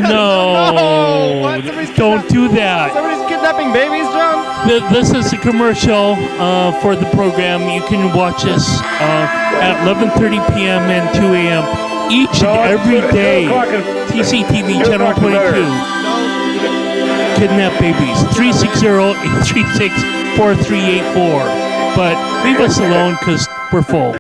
No, don't do that. Somebody's kidnapping babies, John? This is a commercial for the program. You can watch us at 11:30 p.m. and 2 a.m. each and every day. TCTV Channel 22. Kidnap babies. 360-836-4384. But leave us alone because we're full.